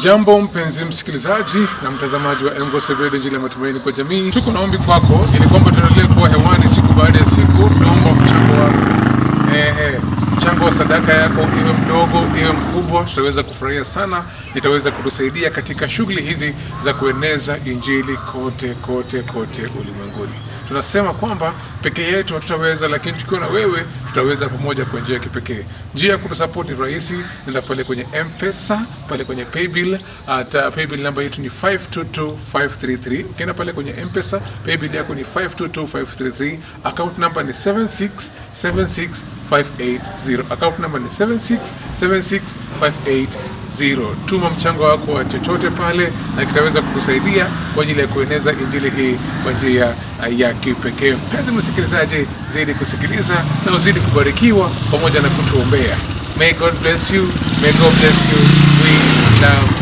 Hujambo mpenzi msikilizaji na mtazamaji wa M-Gospel Radio, Injili ya Matumaini kwa jamii. Tuko na ombi kwako ili kwamba tuendelee kuwa hewani siku baada ya siku. Tunaomba mchango wako. Mchango wa sadaka yako iwe mdogo iwe mkubwa, tutaweza kufurahia sana. Itaweza kutusaidia katika shughuli hizi za kueneza injili kote ulimwenguni. Tunasema kwamba peke yetu hatutaweza, lakini tukiwa na wewe tutaweza pamoja kwa njia ya kipekee. Njia ya kutusupport ni rahisi, nenda pale kwenye M-Pesa, pale kwenye Paybill, Paybill namba yetu ni 522533. Ukienda pale kwenye M-Pesa, Paybill yako ni 522533, account number ni 7676580. Account number ni 7676580. Tuma mchango wako wa chochote pale na kitaweza kukusaidia kwa ajili ya kueneza injili hii kwa njia ya kipekee. Mpenzi msikilizaji, zidi kusikiliza na uzidi kubarikiwa pamoja na kutuombea. May God bless you. May God bless you. We love